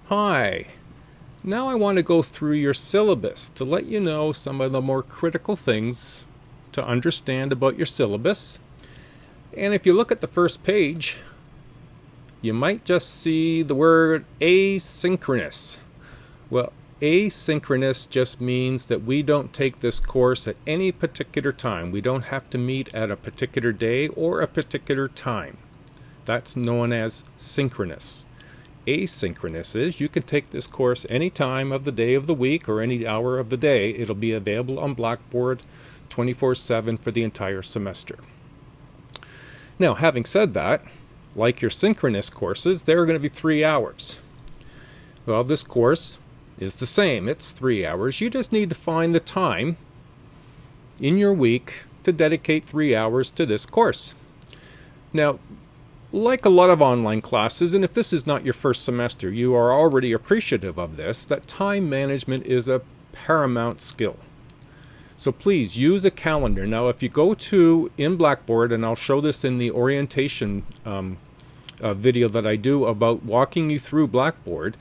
Hi, now I want to go through your syllabus to let you know some of the more critical things to understand about your syllabus. And if you look at the first page, you might just see the word asynchronous. Well, asynchronous just means that we don't take this course at any particular time. We don't have to meet at a particular day or a particular time. That's known as synchronous. Asynchronous is you can take this course any time of the day of the week or any hour of the day. It'll be available on Blackboard 24/7 for the entire semester. Now, having said that, like your synchronous courses, they're going to be 3 hours. Well, this course is the same. It's 3 hours. You just need to find the time in your week to dedicate 3 hours to this course. Now, like a lot of online classes, and if this is not your first semester, you are already appreciative of this, that time management is a paramount skill. So please use a calendar. Now, if you go to in Blackboard, and I'll show this in the orientation video that I do about walking you through Blackboard,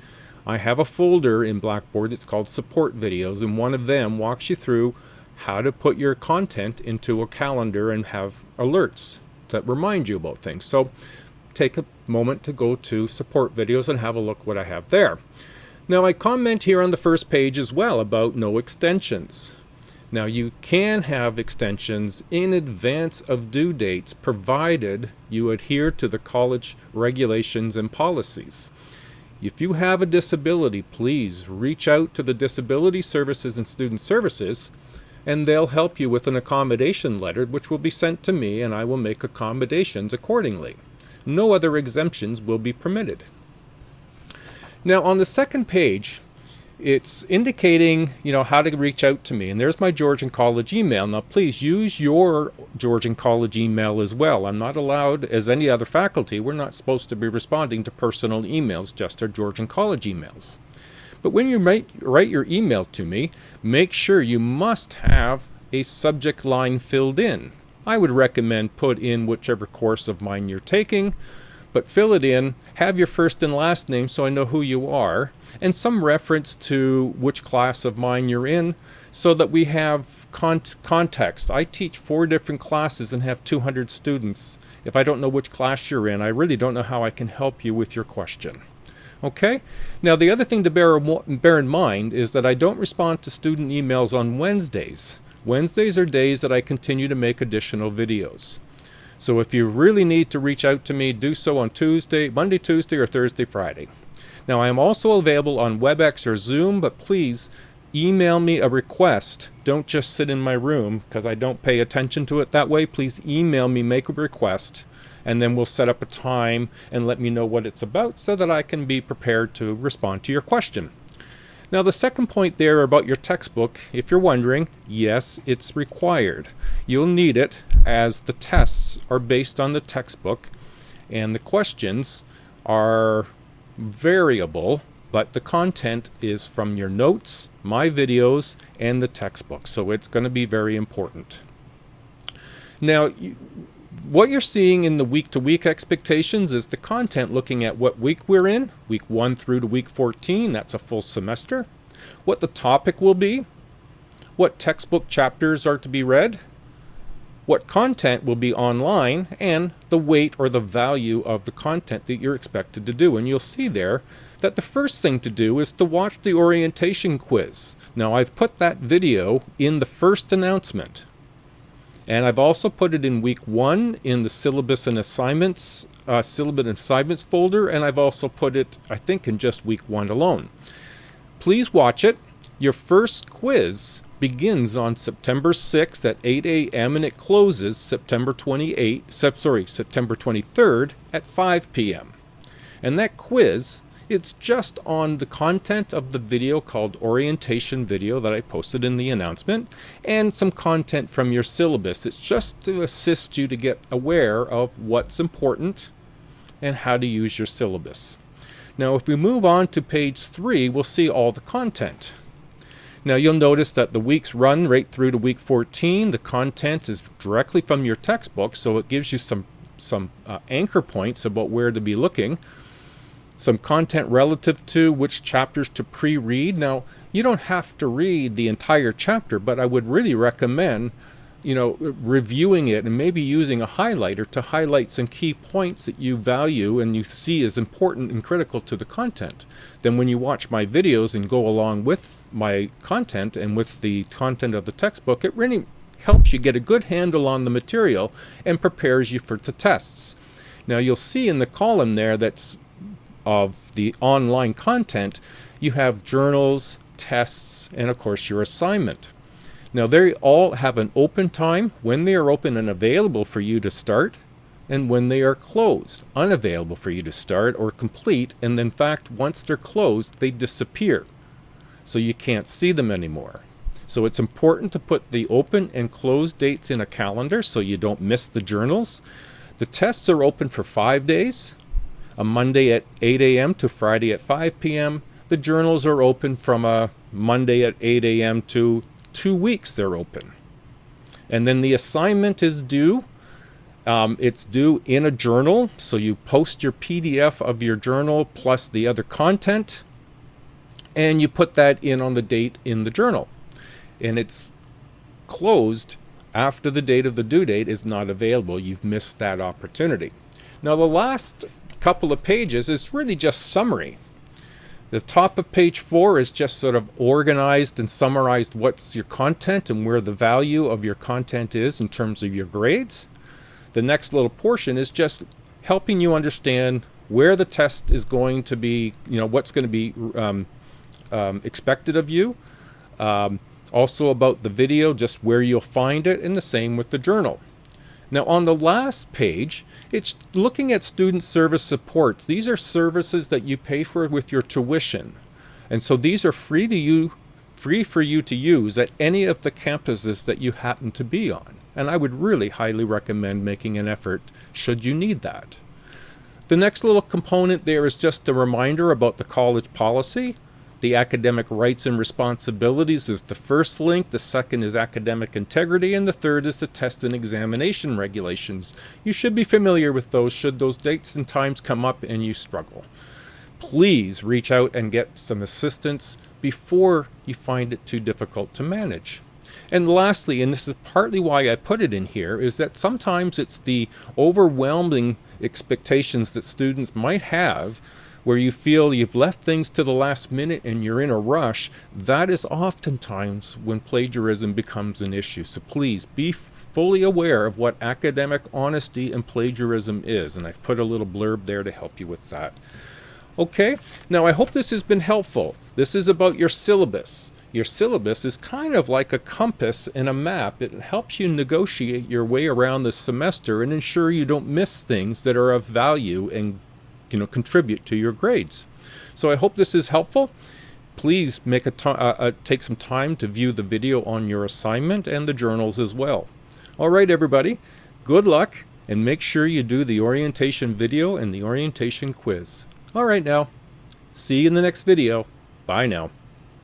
I have a folder in Blackboard. It's called Support Videos, and one of them walks you through how to put your content into a calendar and have alerts that remind you about things. So take a moment to go to Support Videos and have a look what I have there. Now, I comment here on the first page as well about no extensions. Now, you can have extensions in advance of due dates provided you adhere to the college regulations and policies. If you have a disability, please reach out to the Disability Services and Student Services, and they'll help you with an accommodation letter, which will be sent to me, and I will make accommodations accordingly. No other exemptions will be permitted. Now, on the second page, it's indicating, how to reach out to me. And there's my Georgian College email. Now, please use your Georgian College email as well. I'm not allowed, as any other faculty, we're not supposed to be responding to personal emails, just our Georgian College emails. But when you write your email to me, make sure you must have a subject line filled in. I would recommend put in whichever course of mine you're taking, but fill it in, have your first and last name so I know who you are, and some reference to which class of mine you're in so that we have context. I teach 4 different classes and have 200 students. If I don't know which class you're in, I really don't know how I can help you with your question. Okay? Now, the other thing to bear in mind is that I don't respond to student emails on Wednesdays. Wednesdays are days that I continue to make additional videos. So if you really need to reach out to me, do so on Monday, Tuesday, or Thursday, Friday. Now, I am also available on WebEx or Zoom, but please email me a request. Don't just sit in my room because I don't pay attention to it that way. Please email me, make a request, and then we'll set up a time and let me know what it's about so that I can be prepared to respond to your question. Now, the second point there about your textbook, if you're wondering, yes, it's required. You'll need it as the tests are based on the textbook and the questions are variable, but the content is from your notes, my videos, and the textbook. So it's going to be very important. Now, what you're seeing in the week-to-week expectations is the content looking at what week we're in, week 1 through to week 14, that's a full semester, what the topic will be, what textbook chapters are to be read, what content will be online, and the weight or the value of the content that you're expected to do. And you'll see there that the first thing to do is to watch the orientation quiz. Now, I've put that video in the first announcement. And I've also put it in week 1 in the syllabus and assignments folder, and I've also put it, I think, in just week 1 alone. Please watch it. Your first quiz begins on September 6th at 8 a.m. and it closes September 23rd at 5 p.m. And that quiz, it's just on the content of the video called Orientation Video that I posted in the announcement, and some content from your syllabus. It's just to assist you to get aware of what's important and how to use your syllabus. Now, if we move on to page 3, we'll see all the content. Now, you'll notice that the weeks run right through to week 14. The content is directly from your textbook, so it gives you some anchor points about where to be looking. some content relative to which chapters to pre-read. Now, you don't have to read the entire chapter, but I would really recommend, reviewing it and maybe using a highlighter to highlight some key points that you value and you see as important and critical to the content. Then when you watch my videos and go along with my content and with the content of the textbook, it really helps you get a good handle on the material and prepares you for the tests. Now you'll see in the column there that's of the online content, you have journals, tests, and of course your assignment. Now they all have an open time, when they are open and available for you to start, and when they are closed, unavailable for you to start or complete, and in fact once they're closed they disappear, so you can't see them anymore. So it's important to put the open and closed dates in a calendar so you don't miss the journals. The tests are open for 5 days, a Monday at 8 a.m. to Friday at 5 p.m. The journals are open from a Monday at 8 a.m. to 2 weeks they're open. And then the assignment is due. It's due in a journal, so you post your PDF of your journal plus the other content, and you put that in on the date in the journal. And it's closed after the date of the due date is not available. You've missed that opportunity. Now the last couple of pages is really just summary. The top of page 4 is just sort of organized and summarized what's your content and where the value of your content is in terms of your grades. The next little portion is just helping you understand where the test is going to be, what's going to be expected of you. Also about the video, just where you'll find it, and the same with the journal. Now on the last page, it's looking at student service supports. These are services that you pay for with your tuition. And so these are free for you to use at any of the campuses that you happen to be on. And I would really highly recommend making an effort should you need that. The next little component there is just a reminder about the college policy. The academic rights and responsibilities is the first link, the second is academic integrity, and the third is the test and examination regulations. You should be familiar with those should those dates and times come up and you struggle. Please reach out and get some assistance before you find it too difficult to manage. And lastly, and this is partly why I put it in here, is that sometimes it's the overwhelming expectations that students might have where you feel you've left things to the last minute and you're in a rush. That is oftentimes when plagiarism becomes an issue. So please be fully aware of what academic honesty and plagiarism is. And I've put a little blurb there to help you with that. Okay, now I hope this has been helpful. This is about your syllabus. Your syllabus is kind of like a compass and a map. It helps you negotiate your way around the semester and ensure you don't miss things that are of value and contribute to your grades. So I hope this is helpful. Please take some time to view the video on your assignment and the journals as well. All right, everybody, good luck, and make sure you do the orientation video and the orientation quiz. All right now, see you in the next video. Bye now.